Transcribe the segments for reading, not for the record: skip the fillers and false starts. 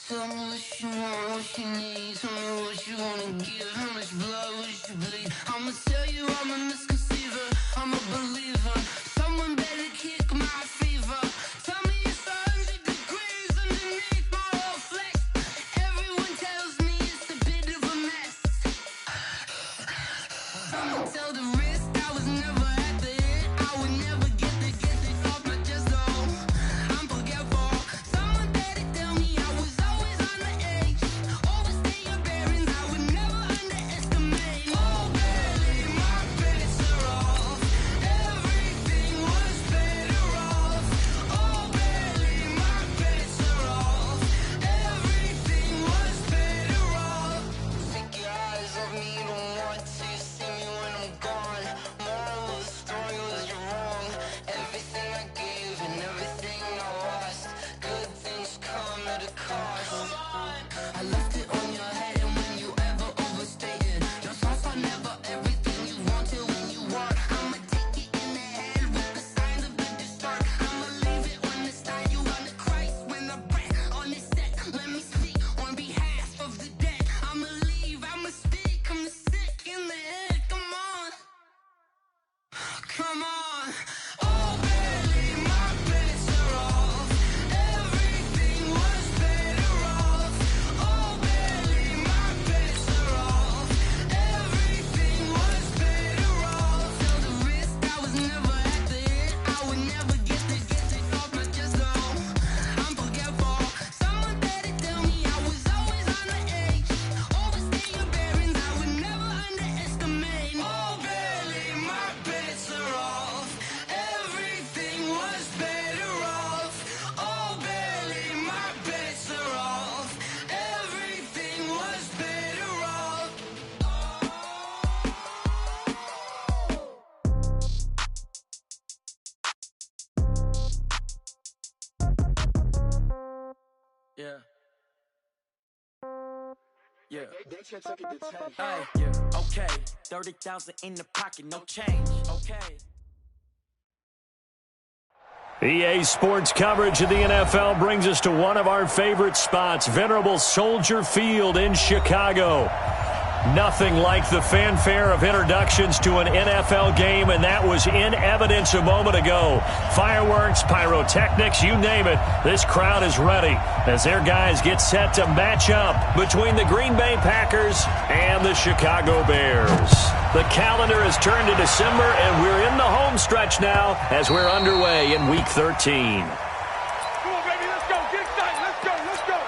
Tell me what you want, what you need. Tell me what you wanna give. How much blood would you bleed? I'ma tell you I'm a misconceiver. I'm a believer. Someone better kick my fever. Tell me it's 100 degrees underneath my whole flesh. Everyone tells me it's a bit of a mess. I'ma tell the risk I was never at the hit. I would never get this off my chest though. I'm forgetful. Someone better tell me I was always on the edge. Overstay your bearings, I would never underestimate. Oh baby, my bets are off. Everything was better off. Oh baby, my bets are off. Everything was better off. Take your eyes off me, don't want to see me when I'm gone. Moral of the story was you're wrong. Everything I gave and everything I lost. Good things come at a cost. I left it on your head, and when you ever overstated, your thoughts are never everything you wanted when you want. I'ma take it in the head with the signs of the distort. I'ma leave it on the side. You on the Christ when the breath on this set. Let me speak on behalf of the dead. I'ma leave, I'ma speak. I'm sick in the head. Come on, come on. Oh baby, my bets are off. Everything was better off. Oh baby, my bets are off. Everything was better off. Till the risk I was never at the hit. I would never get this off my chest though. I'm forgetful. Someone better tell me I was always on the edge. Overstay your bearings, I would never underestimate. Oh baby, my bets are off. Everything was better off. Oh baby, my bets are off. Everything was better off. Yeah. Yeah. Hey, yeah. Okay. 30,000 in the pocket, no change. Okay. EA Sports coverage of the NFL brings us to one of our favorite spots, venerable Soldier Field in Chicago. Nothing like the fanfare of introductions to an NFL game, and that was in evidence a moment ago. Fireworks, pyrotechnics, you name it. This crowd is ready as their guys get set to match up between the Green Bay Packers and the Chicago Bears. The calendar has turned to December, and we're in the home stretch now as we're underway in Week 13. Come on, baby, let's go. Get excited. Let's go. Let's go.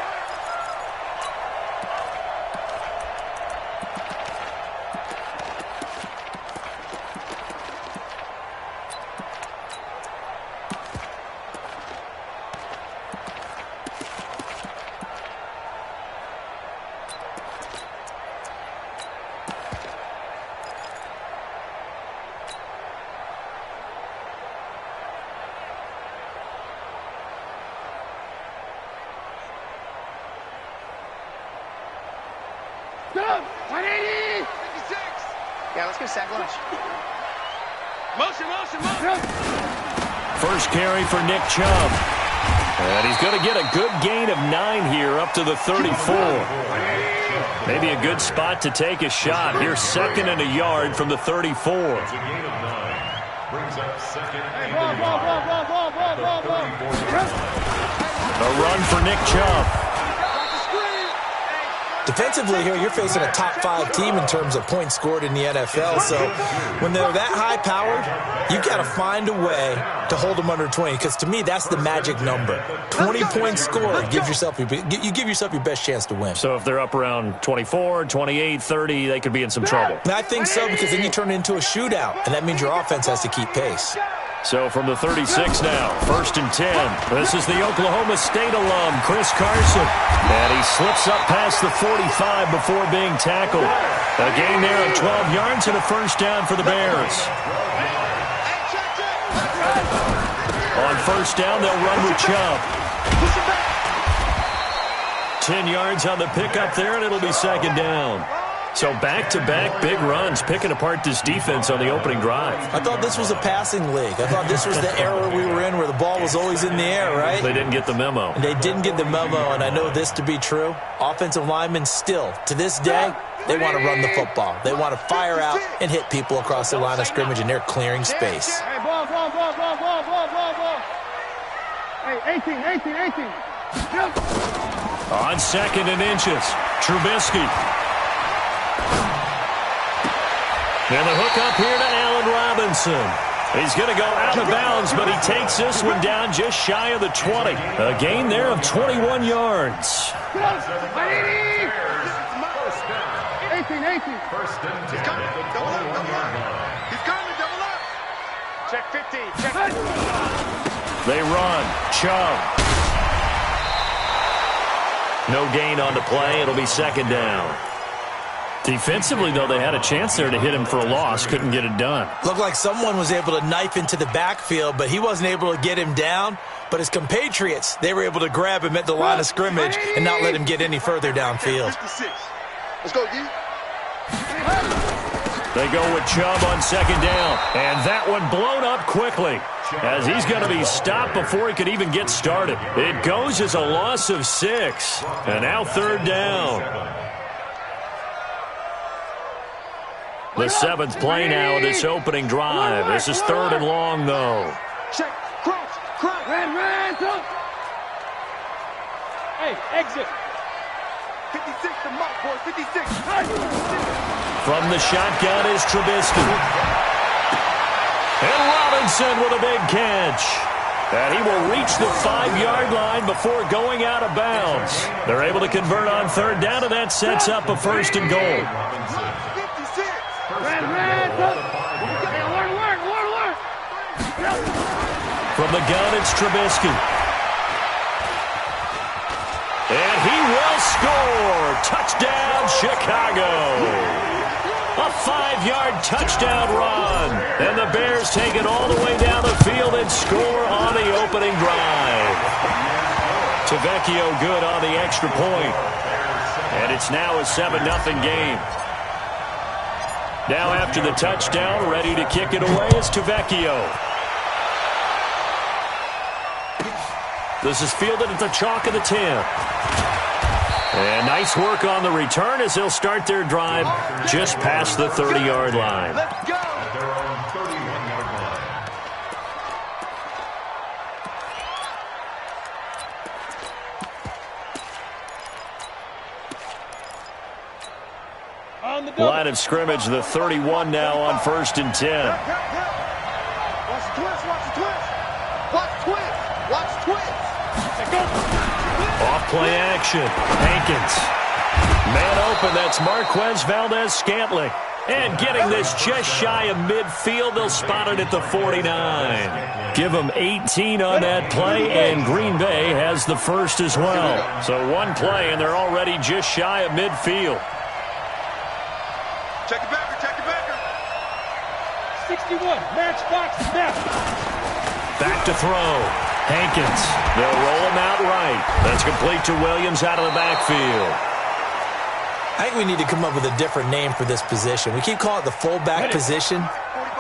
Go! 180! 56! Yeah, let's go sack lunch. Motion, motion, motion! First carry for Nick Chubb. And he's going to get a good gain of 9 here up to the 34. Maybe a good spot to take a shot. Here, 2nd and a yard from the 34. It's a gain of 9. Brings up 2nd and a yard. A run for Nick Chubb. Defensively here, you're facing a top 5 team in terms of points scored in the NFL. So when they're that high-powered, you got to find a way to hold them under 20. Because to me, that's the magic number. 20 points scored, you give yourself your best chance to win. So if they're up around 24, 28, 30, they could be in some trouble. And I think so, because then you turn it into a shootout, and that means your offense has to keep pace. So from the 36 now, 1st and 10. This is the Oklahoma State alum, Chris Carson. And he slips up past the 45 before being tackled. A gain there of 12 yards and a first down for the Bears. On 1st down, they'll run with Chubb. 10 yards on the pickup there, and it'll be second down. So back-to-back big runs, picking apart this defense on the opening drive. I thought this was a passing league. I thought this was the era we were in where the ball was always in the air, right? They didn't get the memo. And they didn't get the memo, and I know this to be true. Offensive linemen still, to this day, they want to run the football. They want to fire out and hit people across the line of scrimmage, and they're clearing space. Hey, ball. Hey, 18. On second and inches, Trubisky. And the hook up here to Allen Robinson. He's going to go out of bounds, but he takes this one down just shy of the 20. A gain there of 21 yards. 18. First and 10. He's coming. Double up. He's coming. Double up. Check 15. Check 15. They run. Chubb. No gain on the play. It'll be second down. Defensively, though, they had a chance there to hit him for a loss. Couldn't get it done. Looked like someone was able to knife into the backfield, but he wasn't able to get him down. But his compatriots, they were able to grab him at the line of scrimmage and not let him get any further downfield. 56. Let's go, D. They go with Chubb on second down. And that one blown up quickly, as he's going to be stopped before he could even get started. It goes as a loss of 6. And now third down. The 7th play now of this opening drive. This is third and long, though. Check. Crouch. Red. Up. Hey, exit. 56 to mark, boy. 56. From the shotgun is Trubisky. And Robinson with a big catch. And he will reach the 5-yard line before going out of bounds. They're able to convert on third down, and that sets up a first and goal. From the gun, it's Trubisky. And he will score. Touchdown, Chicago. A 5-yard touchdown run. And the Bears take it all the way down the field and score on the opening drive. Tavecchio good on the extra point. And it's now a 7-0 game. Now after the touchdown, ready to kick it away is Tavecchio. This is fielded at the chalk of the 10. And nice work on the return as they'll start their drive just past the 30-yard line. Let's go. At their own 31-yard line. On the double. Line of scrimmage, the 31 now on first and 10. Watch the twist. Off play action. Hankins. Man open, that's Marquez Valdes-Scantling. And getting this just shy of midfield, they'll spot it at the 49. Give them 18 on that play, and Green Bay has the first as well. So one play, and they're already just shy of midfield. Check it back. 61. Matchbox snap. Back to throw. Hankins. They'll roll him out right. That's complete to Williams out of the backfield. I think we need to come up with a different name for this position. We keep calling it the fullback position.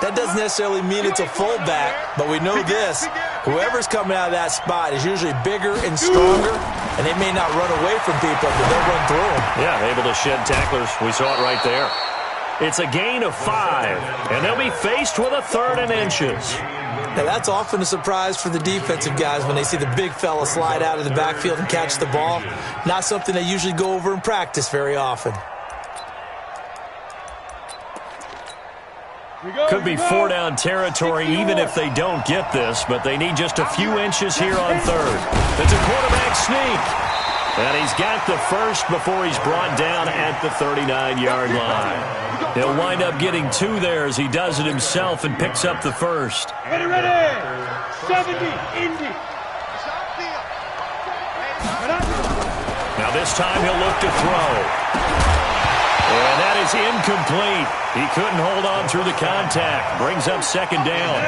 That doesn't necessarily mean it's a fullback, but we know this. Whoever's coming out of that spot is usually bigger and stronger, and they may not run away from people, but they'll run through them. Yeah, able to shed tacklers. We saw it right there. It's a gain of 5, and they'll be faced with a third and inches. Now, that's often a surprise for the defensive guys when they see the big fella slide out of the backfield and catch the ball. Not something they usually go over in practice very often. Could be 4-down territory even if they don't get this, but they need just a few inches here on third. It's a quarterback sneak. And he's got the first before he's brought down at the 39-yard line. He'll wind up getting 2 there as he does it himself and picks up the first. Ready. 70, Indy. Now this time he'll look to throw. And that is incomplete. He couldn't hold on through the contact. Brings up second down.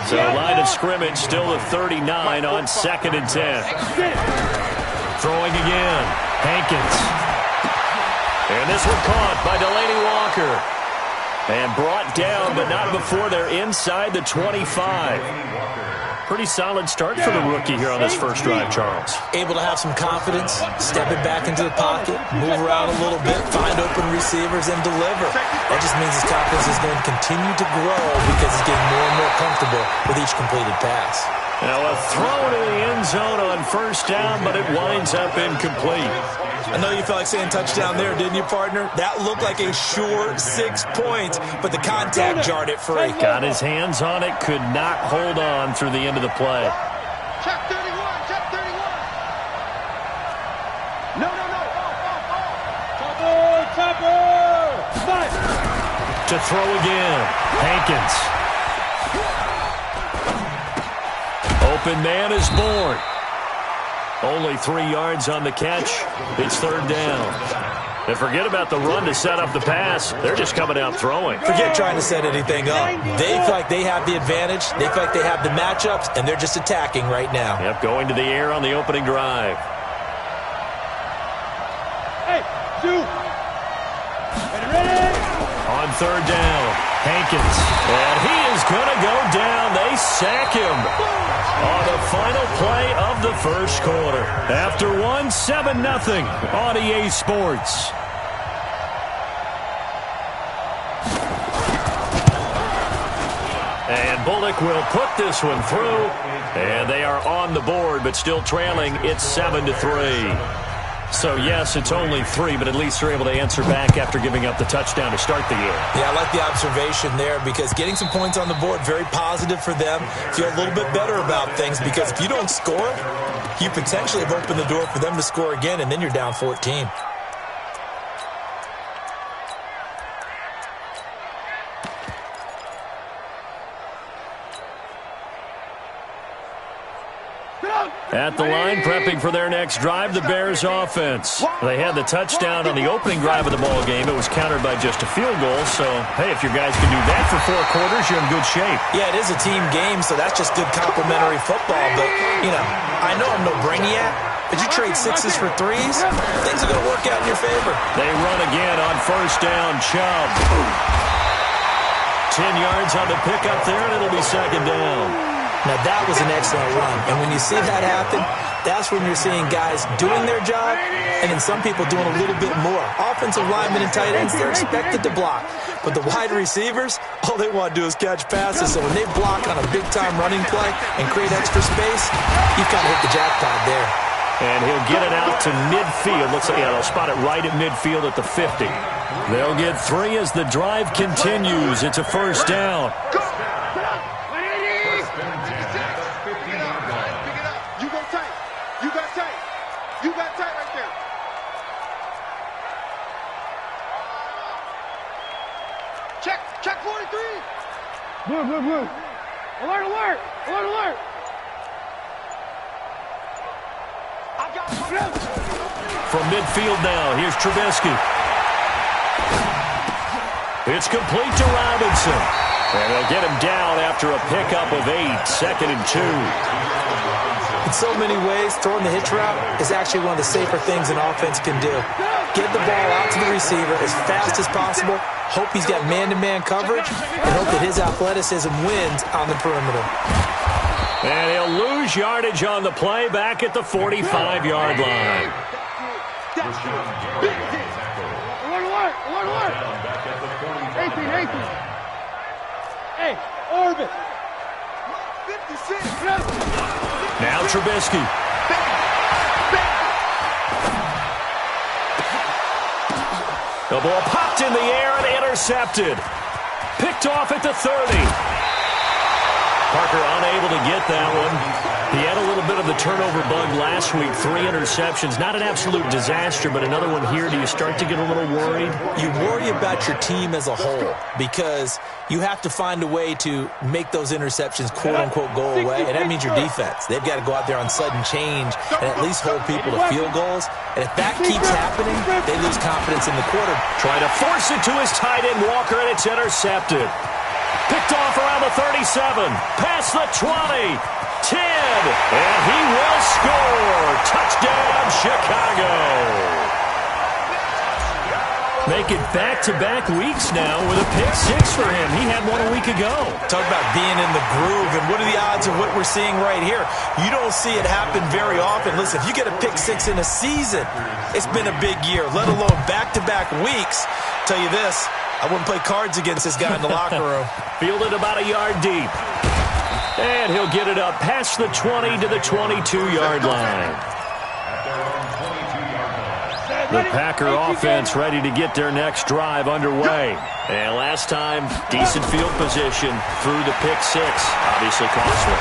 So line of scrimmage still at 39 on second and 10. Throwing again. Hankins. And this one caught by Delanie Walker. And brought down, but not before they're inside the 25. Pretty solid start for the rookie here on this first drive, Charles. Able to have some confidence, stepping back into the pocket, move around a little bit, find open receivers, and deliver. That just means his confidence is going to continue to grow because he's getting more and more comfortable with each completed pass. Now a throw to the end zone on first down, but it winds up incomplete. I know you felt like saying touchdown there, didn't you, partner? That looked like a sure 6 points, but the contact jarred it free. Got his hands on it, could not hold on through the end of the play. Check 31, check 31. No. Chopper. To throw again. Hankins. Open man is born. Only 3 yards on the catch. It's third down. And forget about the run to set up the pass. They're just coming out throwing. Forget trying to set anything up. They feel like they have the advantage. They feel like they have the matchups, and they're just attacking right now. Yep, going to the air on the opening drive. Hey, 2. Ready. On third down, Hankins. And he is going to go down. They sack him on the final play of the first quarter. After 7-0 on EA Sports. And Bullock will put this one through. And they are on the board, but still trailing. It's 7-3. So, yes, it's only 3, but at least they're able to answer back after giving up the touchdown to start the year. Yeah, I like the observation there because getting some points on the board, very positive for them. Feel a little bit better about things because if you don't score, you potentially have opened the door for them to score again, and then you're down 14. At the line, prepping for their next drive, the Bears offense. They had the touchdown on the opening drive of the ball game. It was countered by just a field goal. So, hey, if your guys can do that for 4 quarters, you're in good shape. Yeah, it is a team game, so that's just good complementary football. But, I know I'm no brainiac, but you trade 6s for 3s, things are going to work out in your favor. They run again on first down. Chubb. 10 yards on the pickup there, and it'll be second down. Now, that was an excellent run. And when you see that happen, that's when you're seeing guys doing their job and then some people doing a little bit more. Offensive linemen and tight ends, they're expected to block. But the wide receivers, all they want to do is catch passes. So when they block on a big-time running play and create extra space, you've kind of hit the jackpot there. And he'll get it out to midfield. Looks like they'll spot it right at midfield at the 50. They'll get 3 as the drive continues. It's a first down. Check 43. Blue. Alert. From midfield now, here's Trubisky. It's complete to Robinson. And they'll get him down after a pickup of 8, 2nd and 2. In so many ways, throwing the hitch route is actually one of the safer things an offense can do. Get the ball out to the receiver as fast as possible, hope he's got man-to-man coverage, and hope that his athleticism wins on the perimeter. And he'll lose yardage on the play back at the 45-yard line. Alert. 18. Hey, orbit. 56. Now Trubisky. The ball popped in the air and intercepted. Picked off at the 30. Parker unable to get that one. He had a little bit of the turnover bug last week. 3 interceptions. Not an absolute disaster, but another one here. Do you start to get a little worried? You worry about your team as a whole because you have to find a way to make those interceptions, quote-unquote, go away, and that means your defense. They've got to go out there on sudden change and at least hold people to field goals. And if that keeps happening, they lose confidence in the quarter. Trying to force it to his tight end, Walker, and it's intercepted. Picked off around the 37, past the 20, 10, and he will score. Touchdown, make it back-to-back weeks now with a pick six for him. He had one a week ago. Talk about being in the groove, and what are the odds of what we're seeing right here? You don't see it happen very often. Listen, if you get a pick six in a season, it's been a big year, let alone back-to-back weeks. Tell you this, I wouldn't play cards against this guy in the locker room. Fielded about a yard deep. And he'll get it up past the 20 to the 22-yard line. The Packer offense ready to get their next drive underway. And last time, decent field position through the pick six. Obviously costly.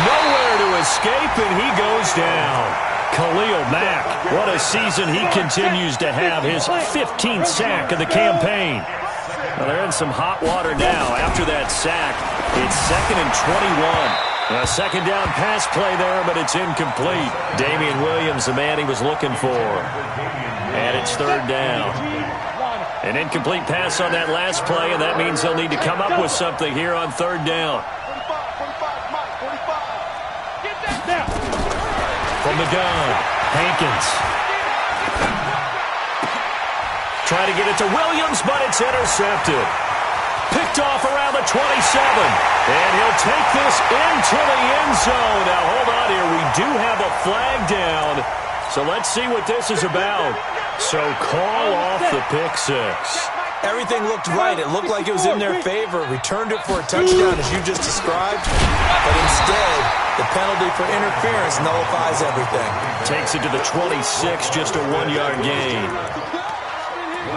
Nowhere to escape, and he goes down. Khalil Mack, what a season he continues to have. His 15th sack of the campaign. Well, they're in some hot water now. After that sack, it's 2nd and 21. A second down pass play there, but it's incomplete. Damian Williams, the man he was looking for. And it's 3rd down. An incomplete pass on that last play, and that means they'll need to come up with something here on 3rd down. From the gun, Hankins. Try to get it to Williams, but it's intercepted. Picked off around the 27. And he'll take this into the end zone. Now, hold on here. We do have a flag down. So let's see what this is about. So call off the pick six. Everything looked right. It looked like it was in their favor. Returned it for a touchdown, as you just described. But instead, the penalty for interference nullifies everything. Takes it to the 26, just a 1-yard gain.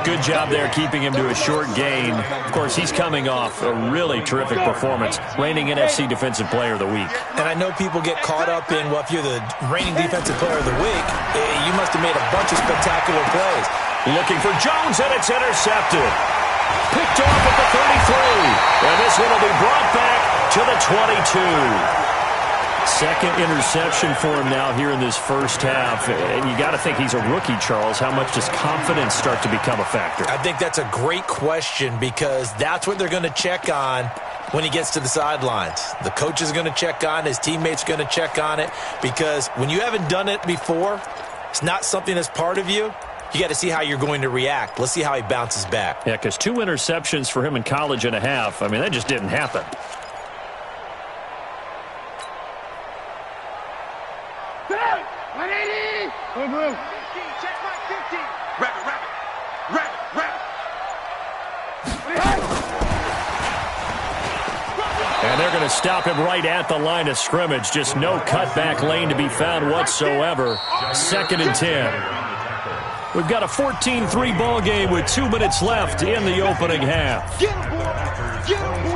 Good job there keeping him to a short gain. Of course, he's coming off a really terrific performance, reigning NFC Defensive Player of the Week. And I know people get caught up in, well, if you're the reigning Defensive Player of the Week, you must have made a bunch of spectacular plays. Looking for Jones, and it's intercepted. Picked off at the 33. And this one will be brought back to the 22. Second interception for him now here in this first half. And you got to think he's a rookie, Charles. How much does confidence start to become a factor? I think that's a great question, because that's what they're going to check on when he gets to the sidelines. The coach is going to check on, his teammates are going to check on it, because when you haven't done it before, it's not something that's part of you. You got to see how you're going to react. Let's see how he bounces back. Yeah, because 2 interceptions for him in college and a half. I mean, that just didn't happen. Check my 15. Rabbit. And they're going to stop him right at the line of scrimmage. Just no cutback lane to be found whatsoever. 2nd and 10. We've got a 14-3 ball game with 2 minutes left in the opening half. Get him, boy. Get him, boy.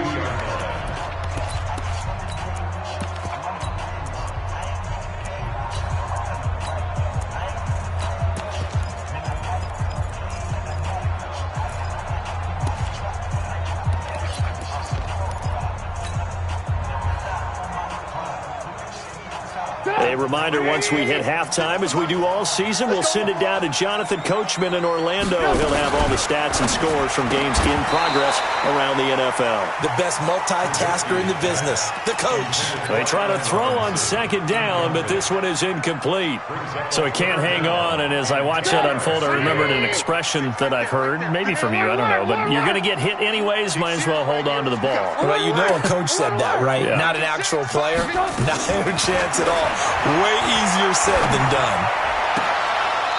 A reminder, once we hit halftime, as we do all season, we'll send it down to Jonathan Coachman in Orlando. He'll have all the stats and scores from games in progress around the NFL. The best multitasker in the business, the coach. They try to throw on 2nd down, but this one is incomplete. So he can't hang on, and as I watch that unfold, I remembered an expression that I've heard, maybe from you, I don't know, but you're going to get hit anyways, might as well hold on to the ball. Well, you know a coach said that, right? Yeah. Not an actual player. Not a chance at all. Way easier said than done.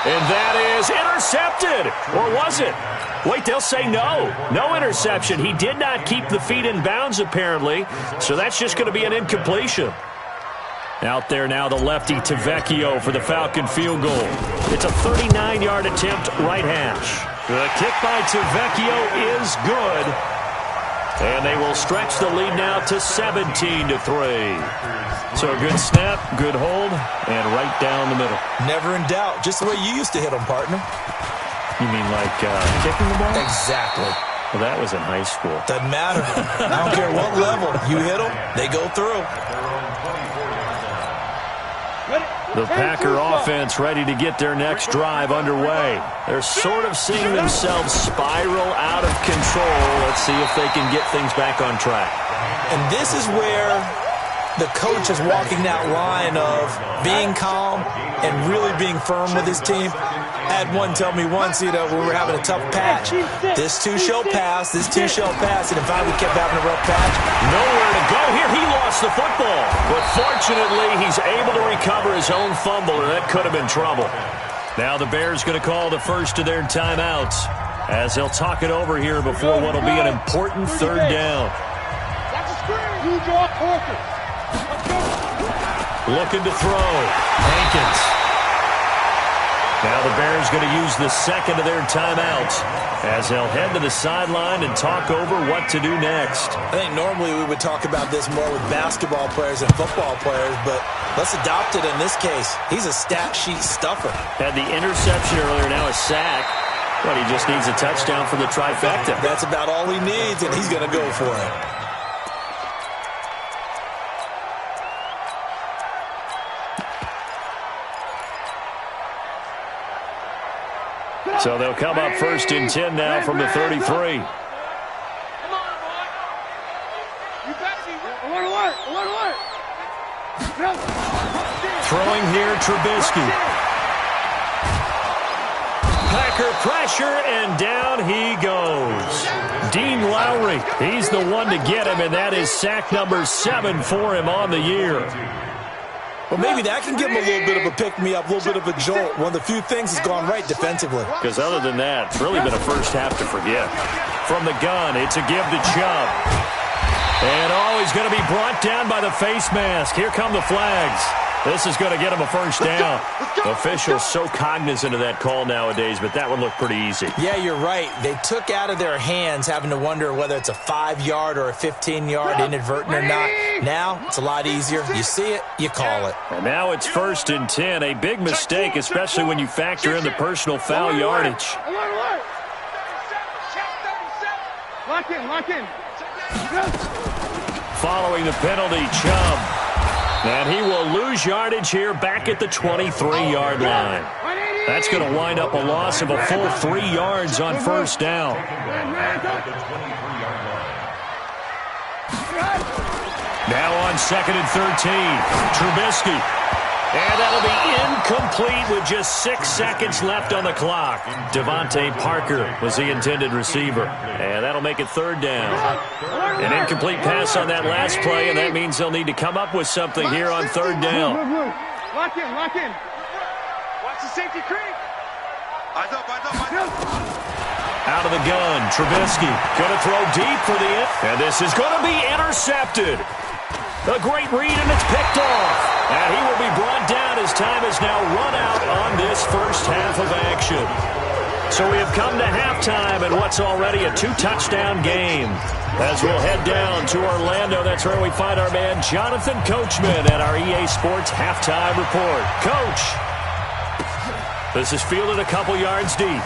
And that is intercepted. Or was it? Wait, they'll say no. No interception. He did not keep the feet in bounds, apparently. So that's just going to be an incompletion. Out there now, the lefty Tavecchio for the Falcon field goal. It's a 39-yard attempt, right hash. The kick by Tavecchio is good. And they will stretch the lead now to 17-3. So a good snap, good hold, and right down the middle. Never in doubt. Just the way you used to hit them, partner. You mean like kicking the ball? Exactly. Well, that was in high school. Doesn't matter. I don't care what level. You hit them, they go through. The Packer offense ready to get their next drive underway. They're sort of seeing themselves spiral out of control. Let's see if they can get things back on track. And this is where the coach is walking that line of being calm and really being firm with his team. I had one tell me once, when we were having a tough patch, this too shall pass, and if I would kept having a rough patch. Nowhere to go here. He lost the football. But fortunately, he's able to recover his own fumble, or that could have been trouble. Now the Bears going to call the first of their timeouts as they'll talk it over here before what will be an important third down. Looking to throw. Hankins. Now the Bears going to use the second of their timeouts as they'll head to the sideline and talk over what to do next. I think normally we would talk about this more with basketball players and football players, but let's adopt it in this case. He's a stat sheet stuffer. Had the interception earlier, now a sack. But he just needs a touchdown for the trifecta. That's about all he needs, and he's going to go for it. So they'll come up first and 10 now from the 33. Come on, boy. You better be. I want to work. Throwing here, Trubisky. Packer pressure, and down he goes. Dean Lowry, he's the one to get him, and that is sack number 7 for him on the year. Well, maybe that can give him a little bit of a pick-me-up, a little bit of a jolt. One of the few things has gone right defensively. Because other than that, it's really been a first half to forget. From the gun, it's a give to Chubb. And he's going to be brought down by the face mask. Here come the flags. This is going to get him a first down. Officials so cognizant of that call nowadays, but that would look pretty easy. Yeah, you're right. They took out of their hands having to wonder whether it's a 5-yard or a 15-yard inadvertent or not. Now, it's a lot easier. You see it, you call it. And now it's first and 10. A big mistake, especially when you factor in the personal foul yardage. Lock in. Following the penalty, Chubb. And he will lose yardage here back at the 23-yard line. That's going to wind up a loss of a full 3 yards on first down. Now on second and 13, Trubisky. And that'll be incomplete with just 6 seconds left on the clock. Devontae Parker was the intended receiver. And that'll make it third down. An incomplete pass on that last play, and that means they'll need to come up with something here on third down. Lock in. Watch the safety creep. Eyes up. Out of the gun, Trubisky going to throw deep for the end. And this is going to be intercepted. A great read, and it's picked off. And he will be brought down as time has now run out on this first half of action. So we have come to halftime in what's already a 2-touchdown game. As we'll head down to Orlando, that's where we find our man Jonathan Coachman at our EA Sports Halftime Report. Coach, this is fielded a couple yards deep.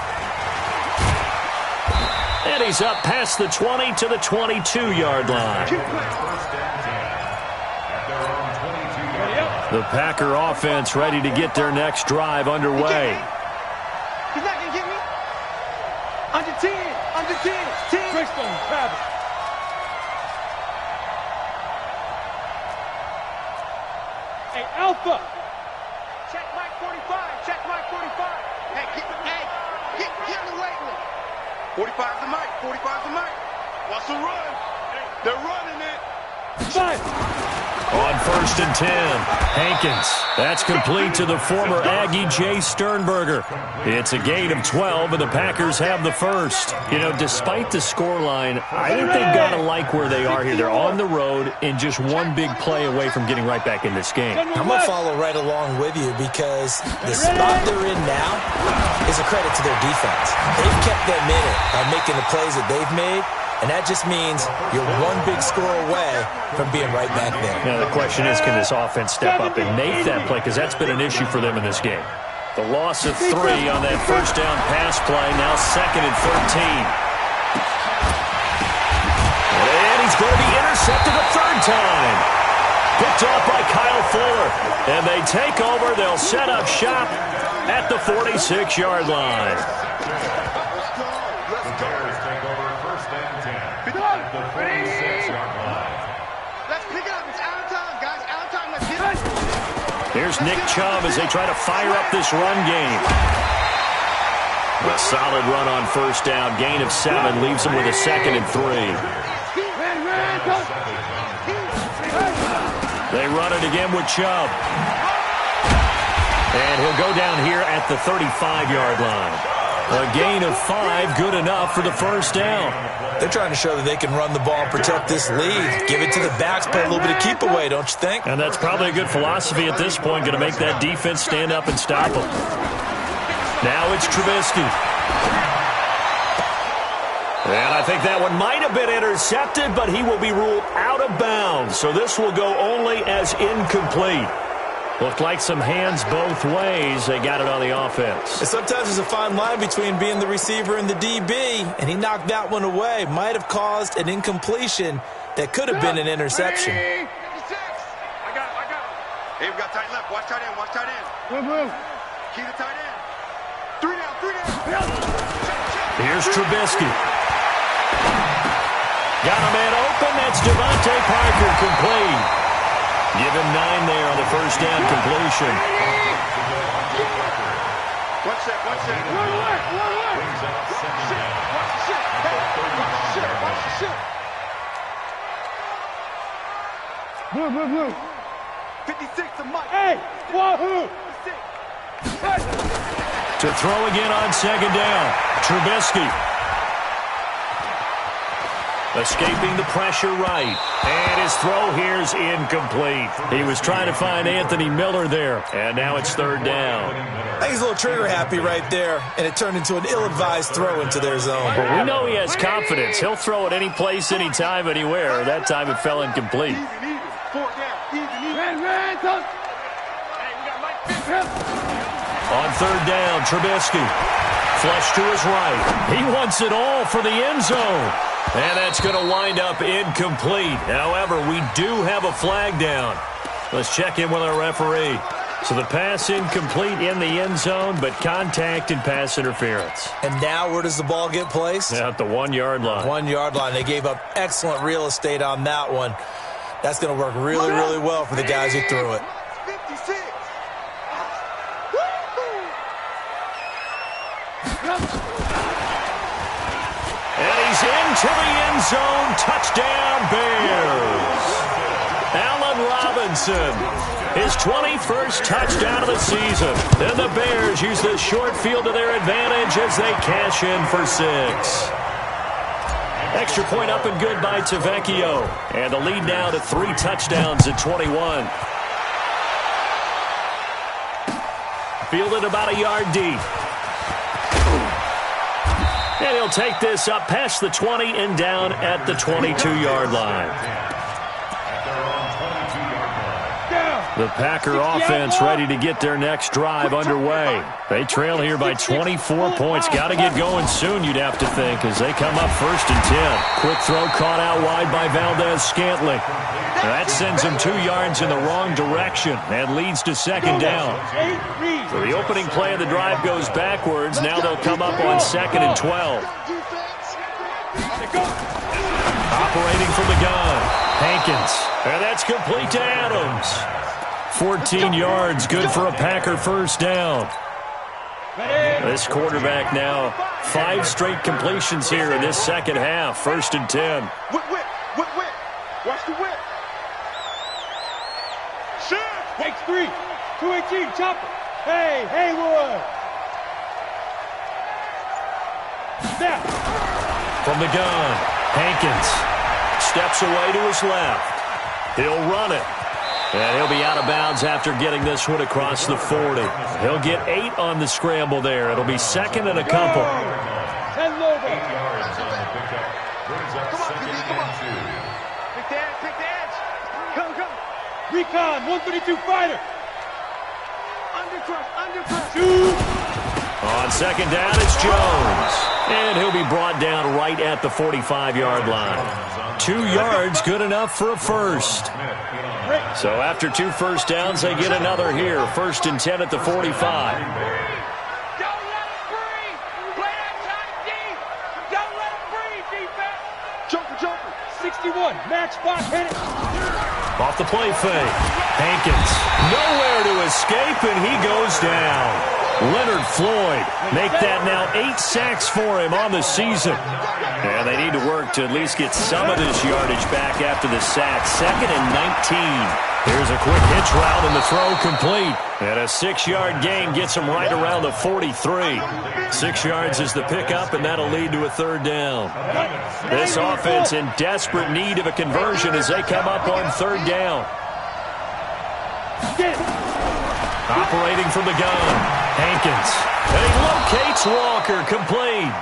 And he's up past the 20 to the 22-yard line. The Packer offense ready to get their next drive underway. He's not going to get me. Under 10. 10. Christian, grab it. Hey, Alpha. Check Mike 45. Hey, get in the weight room. 45's the mic. What's the run? They're running it. 5. On first and 10, Hankins. That's complete to the former Aggie Jay Sternberger. It's a gain of 12, and the Packers have the first. You know, despite the scoreline, I think they've got to like where they are here. They're on the road and just one big play away from getting right back in this game. I'm going to follow right along with you because the spot they're in now is a credit to their defense. They've kept them in it by making the plays that they've made. And that just means you're one big score away from being right back there. Now, the question is, can this offense step up and make that play? Because that's been an issue for them in this game. The loss of 3 on that first down pass play. Now second and 13. And he's going to be intercepted a third time. Picked off by Kyle Fuller. And they take over. They'll set up shop at the 46-yard line. Let's pick it up. It's out of time, guys. here's Nick Chubb as they try to fire up this run game. A solid run on first down. Gain of 7 leaves them with a 2nd and 3. They run it again with Chubb. And he'll go down here at the 35-yard line. A gain of 5, good enough for the first down. They're trying to show that they can run the ball and protect this lead. Give it to the backs, play a little bit of keep away, don't you think? And that's probably a good philosophy at this point, going to make that defense stand up and stop them. Now it's Trubisky. And I think that one might have been intercepted, but he will be ruled out of bounds. So this will go only as incomplete. Looked like some hands both ways. They got it on the offense. And sometimes there's a fine line between being the receiver and the DB, and he knocked that one away. Might have caused an incompletion that could have been an interception. I got it. Hey, we got tight left. Watch tight end. Move. Key to tight end. 3 down. Here's Trubisky. Got a man open. That's Devontae Parker, complete. Give him 9 there on the first down completion. Watch that. Watch the shit. Move. 56 to Mike. Hey, wahoo. To throw again on second down. Trubisky. Escaping the pressure right. And his throw here's incomplete. He was trying to find Anthony Miller there. And now it's third down. I think he's a little trigger happy right there, and it turned into an ill-advised throw into their zone. But we know he has confidence. He'll throw it any place, anytime, anywhere. That time it fell incomplete. Even. 4 down. Even. Ran, touch. On third down, Trubisky. Flush to his right. He wants it all for the end zone. And that's going to wind up incomplete. However, we do have a flag down. Let's check in with our referee. So the pass incomplete in the end zone, but contact and pass interference. And now where does the ball get placed? At the 1-yard line. 1-yard line. They gave up excellent real estate on that one. That's going to work really, really well for the guys who threw it. 56. And he's into the end zone. Touchdown, Bears. Allen Robinson, his 21st touchdown of the season. And the Bears use this short field to their advantage as they cash in for 6. Extra point up and good by Tavecchio. And the lead now to 3 touchdowns at 21. Fielded about a yard deep. And he'll take this up past the 20 and down at the 22-yard line. The Packer offense ready to get their next drive underway. They trail here by 24 points. Got to get going soon, you'd have to think, as they come up 1st and 10. Quick throw caught out wide by Valdez-Scantling. That sends him 2 yards in the wrong direction and leads to 2nd down. So the opening play of the drive goes backwards. Now they'll come up on 2nd and 12. Operating from the gun, Hankins. And that's complete to Adams. 14 yards, good for a Packer first down. This quarterback now 5 straight completions here in this second half. 1st and 10. Whip. Watch the whip. Shit. Takes 3. 218, chopper. Hey, Haywood. Snap. From the gun, Hankins steps away to his left. He'll run it. And he'll be out of bounds after getting this one across the 40. He'll get 8 on the scramble there. It'll be 2nd and a couple. Send over. 8 yards on the pickup. Brings up 2nd and 2. Pick the edge. Come. Recon, 132 fighter. Undercrush. Shoot. On 2nd down, it's Jones. And he'll be brought down right at the 45-yard line. 2 yards, good enough for a first. So after 2 first downs, they get another here. 1st and 10 at the 45. Don't let him breathe. Play that tight deep. Don't let him breathe, defense. Joker. 16 51, match spot, hit it. Off the play fake. Hankins nowhere to escape, and he goes down. Leonard Floyd make that now 8 sacks for him on the season. And they need to work to at least get some of this yardage back after the sack. 2nd and 19. Here's a quick hitch route and the throw complete. And a 6-yard gain gets him right around the 43. 6 yards is the pickup, and that'll lead to a 3rd down. This offense in desperate need of a conversion as they come up on 3rd down. Operating from the gun, Hankins. And he locates Walker, complete.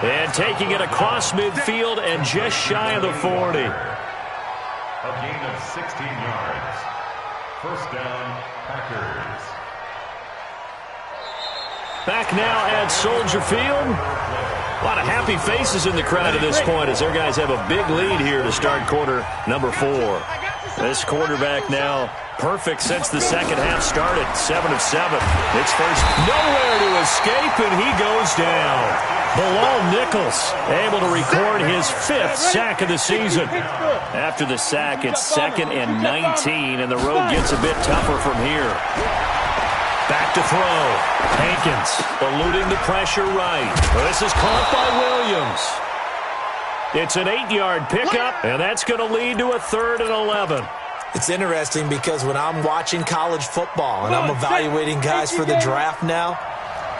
And taking it across midfield and just shy of the 40. A gain of 16 yards. 1st down, Packers. Back now at Soldier Field. A lot of happy faces in the crowd at this point as their guys have a big lead here to start quarter number 4. This quarterback now perfect since the second half started. 7 of 7. It's first. Nowhere to escape, and he goes down. Bilal Nichols able to record his 5th sack of the season. After the sack, it's 2nd and 19, and the road gets a bit tougher from here. Back to throw. Hankins eluding the pressure right. This is caught by Williams. It's an 8-yard pickup, and that's going to lead to a 3rd and 11. It's interesting because when I'm watching college football and I'm evaluating guys for the draft now,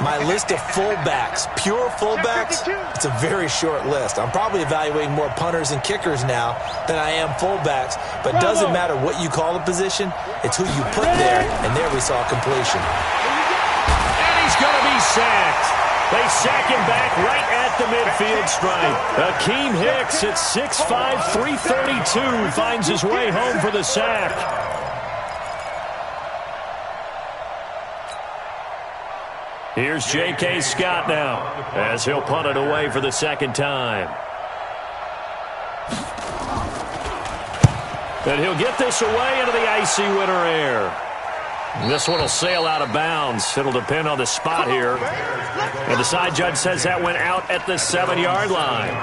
my list of fullbacks, pure fullbacks, it's a very short list. I'm probably evaluating more punters and kickers now than I am fullbacks, but it doesn't matter what you call the position, it's who you put there, and there we saw completion. And he's going to be sacked. They sack him back right at the midfield stripe. Akeem Hicks at 6'5", 332 finds his way home for the sack. Here's J.K. Scott now as he'll punt it away for the 2nd time. And he'll get this away into the icy winter air. This one will sail out of bounds. It'll depend on the spot here. And the side judge says that went out at the 7-yard line.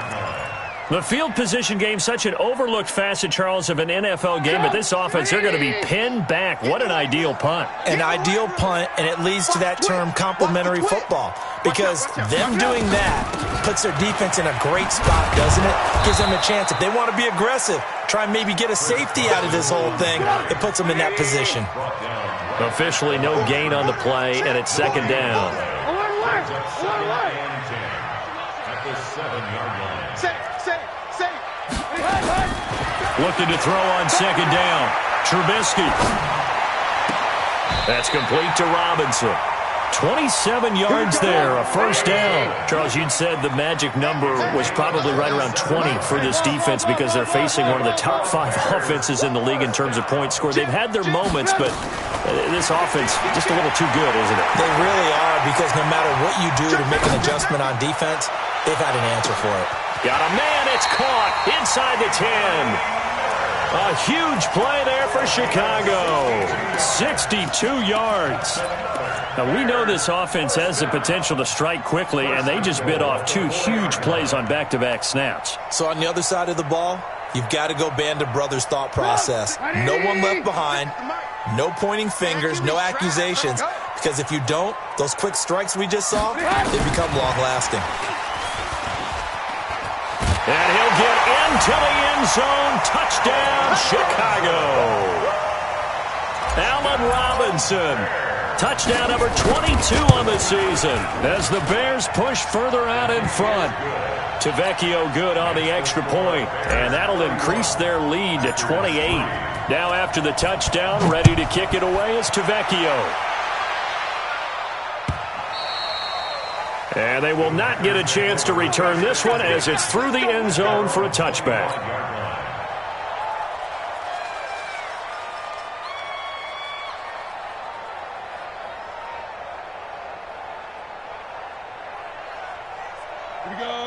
The field position game, such an overlooked facet, Charles, of an NFL game. But this offense, they're going to be pinned back. What an ideal punt. An ideal punt, and it leads to that term complementary football. Because them doing that puts their defense in a great spot, doesn't it? Gives them a chance. If they want to be aggressive, try and maybe get a safety out of this whole thing, it puts them in that position. Officially no gain on the play, and it's 2nd down. At the 7-yard line. Looking to throw on 2nd down. Trubisky. That's complete to Robinson. 27 yards there, a 1st down. Charles, you'd said the magic number was probably right around 20 for this defense because they're facing one of the top 5 offenses in the league in terms of points scored. They've had their moments, but this offense just a little too good, isn't it? They really are, because no matter what you do to make an adjustment on defense, they've had an answer for it. Got a man, it's caught inside the 10. A huge play there for Chicago. 62 yards. Now, we know this offense has the potential to strike quickly, and they just bit off 2 huge plays on back-to-back snaps. So on the other side of the ball, you've got to go Band of Brothers thought process. No one left behind, no pointing fingers, no accusations, because if you don't, those quick strikes we just saw, they become long-lasting. And he'll get into the end zone. Touchdown, Chicago. Allen Robinson. Touchdown number 22 on the season as the Bears push further out in front. Tavecchio good on the extra point, and that'll increase their lead to 28. Now after the touchdown, ready to kick it away is Tavecchio. And they will not get a chance to return this one as it's through the end zone for a touchback.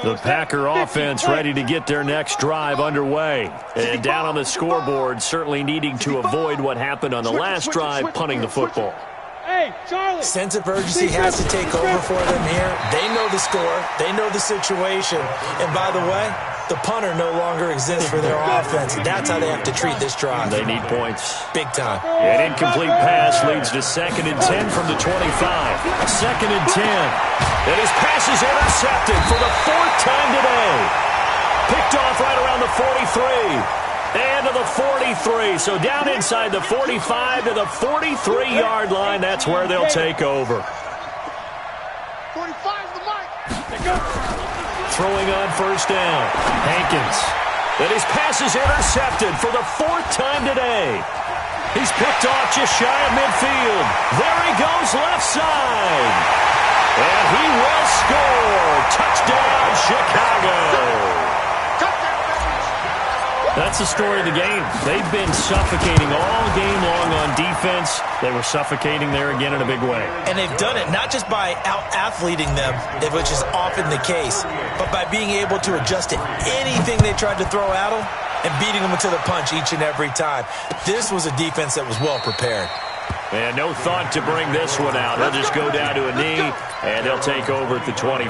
The Packer offense ready to get their next drive underway. And down on the scoreboard, certainly needing to avoid what happened on the last drive, punting the football. Hey, Charlie. Sense of urgency has to take over for them here. They know the score. They know the situation. And by the way, the punter no longer exists for their offense. That's how they have to treat this drive. They need points. Big time. An incomplete pass leads to 2nd and 10 from the 25. 2nd and 10. And his pass is intercepted for the 4th time today. Picked off right around the 43. And to the 43. So down inside the 45 to the 43-yard line. That's where they'll take over. 45's the mic. Throwing on 1st down. Hankins. And his pass is intercepted for the 4th time today. He's picked off just shy of midfield. There he goes left side. And he will score. Touchdown, Chicago. That's the story of the game. They've been suffocating all game long on defense. They were suffocating there again in a big way. And they've done it not just by out-athleting them, which is often the case, but by being able to adjust to anything they tried to throw at them and beating them to the punch each and every time. This was a defense that was well prepared. And no thought to bring this one out. They'll just go down to a knee, and they'll take over at the 25.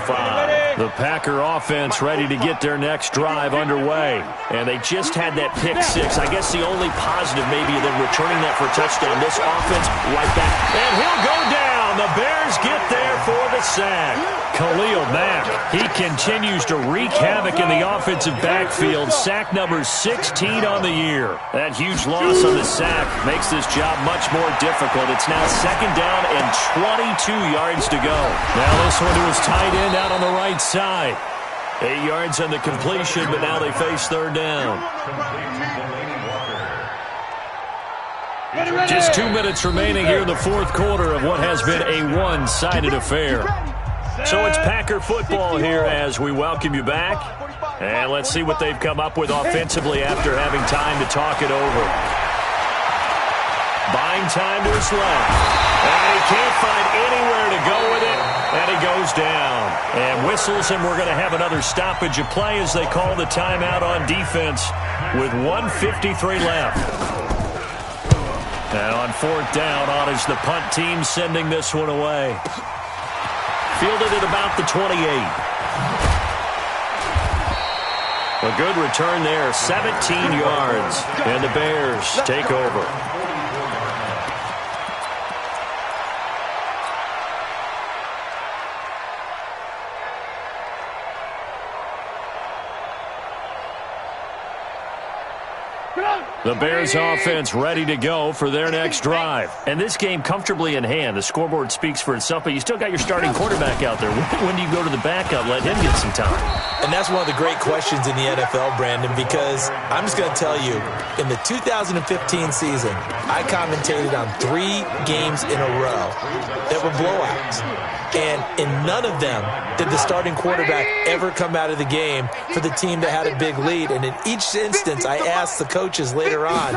The Packer offense ready to get their next drive underway. And they just had that pick six. I guess the only positive maybe than returning that for a touchdown. This offense right back. And he'll go down. The Bears get there for the sack. Khalil Mack, he continues to wreak havoc in the offensive backfield. Sack number 16 on the year. That huge loss on the sack makes this job much more difficult. It's now 2nd down and 22 yards to go. Now this one to his tight end out on the right side. 8 yards on the completion, but now they face 3rd down. Just 2 minutes remaining here in the 4th quarter of what has been a one-sided affair. So it's Packer football here as we welcome you back. And let's see what they've come up with offensively after having time to talk it over. Buying time to his left. And he can't find anywhere to go with it. And he goes down. And whistles, and we're going to have another stoppage of play as they call the timeout on defense with 1:53 left. And on 4th down, on is the punt team sending this one away. Fielded at about the 28. A good return there, 17 yards. And the Bears take over. The Bears offense ready to go for their next drive. And this game comfortably in hand. The scoreboard speaks for itself, but you still got your starting quarterback out there. When do you go to the backup, let him get some time? And that's one of the great questions in the NFL, Brandon, because I'm just going to tell you, in the 2015 season, I commentated on 3 games in a row that were blowouts. And in none of them did the starting quarterback ever come out of the game for the team that had a big lead. And in each instance, I asked the coaches later on,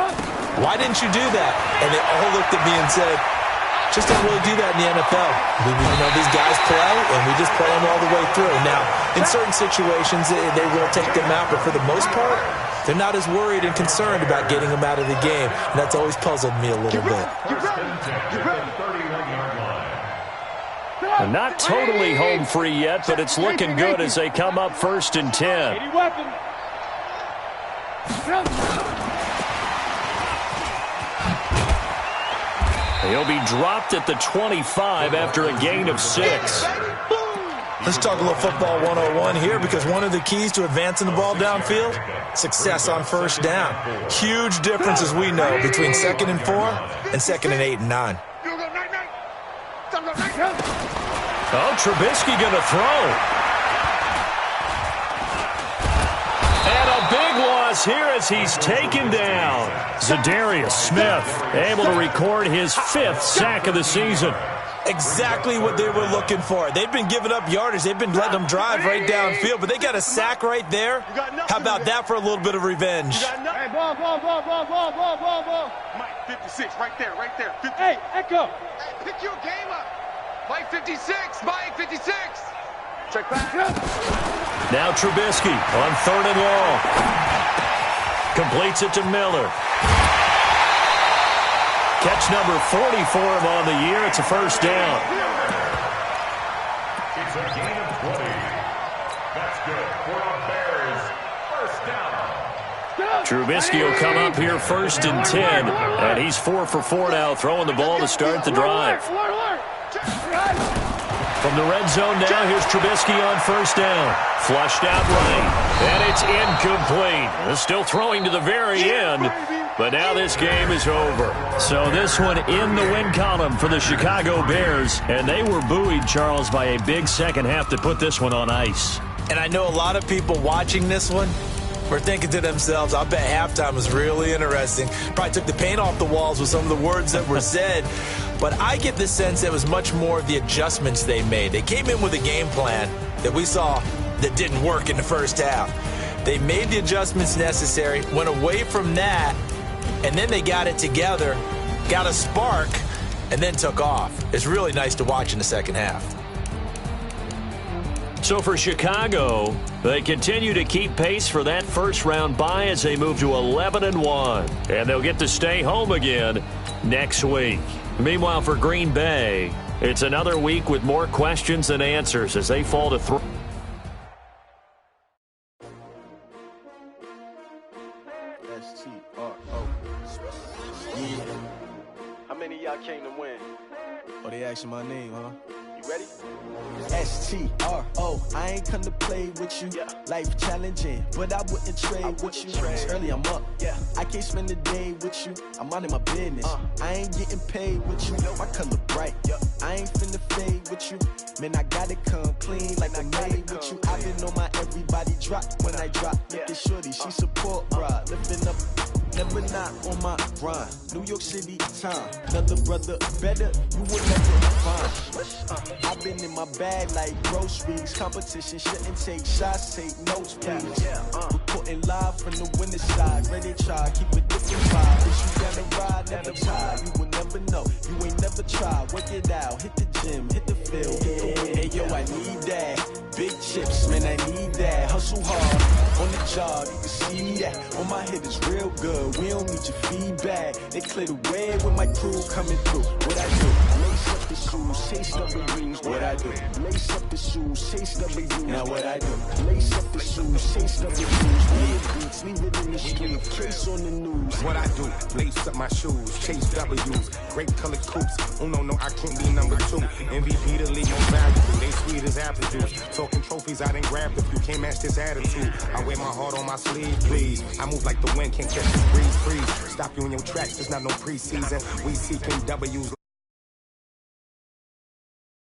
why didn't you do that? And they all looked at me and said, just don't really do that in the NFL. These guys play, and we just play them all the way through. Now, in certain situations, they will take them out, but for the most part, they're not as worried and concerned about getting them out of the game. And that's always puzzled me a little bit. Not totally home free yet, but it's looking good as they come up 1st and 10. He'll be dropped at the 25 after a gain of 6. Let's talk a little football 101 here, because one of the keys to advancing the ball downfield, success on 1st down. Huge difference, as we know, between 2nd and 4 and 2nd and 8 and 9. Oh, Trubisky going to throw. And a big loss here as he's taken down. Za'Darius Smith able to record his 5th sack of the season. Exactly what they were looking for. They've been giving up yardage. They've been letting them drive right downfield, but they got a sack right there. How about that for a little bit of revenge? Hey, ball. Mike, 56, right there. 50. Hey, Echo. Hey, pick your game up. Mike 56. Check back. Now Trubisky on 3rd and long. Completes it to Miller. Catch number 40 for him on the year. It's a 1st down. It's a gain of 20. That's good for a Bears Trubisky will come up here 1st and 10, and he's 4 for 4 now, throwing the ball to start the drive. From the red zone now, here's Trubisky on 1st down. Flushed out right, and it's incomplete. Still throwing to the very end, but now this game is over. So this one in the win column for the Chicago Bears, and they were buoyed, Charles, by a big second half to put this one on ice. And I know a lot of people watching this one were thinking to themselves, I bet halftime was really interesting. Probably took the paint off the walls with some of the words that were said. But I get the sense it was much more of the adjustments they made. They came in with a game plan that we saw that didn't work in the first half. They made the adjustments necessary, went away from that, and then they got it together, got a spark, and then took off. It's really nice to watch in the second half. So for Chicago, they continue to keep pace for that first-round bye as they move to 11-1. And they'll get to stay home again next week. Meanwhile, for Green Bay, it's another week with more questions than answers as they fall to 3. S-T-R-O. Yeah. How many of y'all came to win? Oh, they asking my name, huh? You ready? S-T-R-O. I ain't come to play with you. Life challenging, but I wouldn't trade with you. It's early, I'm up. I can't spend the day with you. I'm minding my business. I ain't getting paid with you. My color bright. I ain't finna fade with you. Man, I gotta come clean like I made with you. I've been on my everybody drop when I drop. Look at shorty, she support, bruh. Lifting up. Never not on my grind. New York City time. Another brother better, you would never find. I've been in my bag like groceries. Competition shouldn't take shots, take notes, please. Reporting live from the winning side. Ready to try, keep a different vibe. If you gotta ride, never tie. You will never know. You ain't never try. Work it out, hit the gym, hit the field. Hey yo, I need that. Big chips, man, I need that. Hustle hard on the job, you can see that. On my head is real good. We don't need your feedback. They clear the way with my crew coming through. What I do? Lace up the shoes, chase up the rings. What I do? Lace up the shoes, chase up the rings. Now what I do? Lace up the shoes, chase up the rings. Weird beats, leave it in the street. Case on the news. What I do? Lace up my shoes, chase W's. Great colored coops. Oh no, I can't be number 2. MVP the league, most valuable. They sweet as apple juice. Talking trophies, I done grabbed a few. Can't match this attitude. I wear my heart on my sleeve, please. I move like the wind, can't catch this breeze. Freeze. Stop you in your tracks, there's not no preseason. We seeking W's.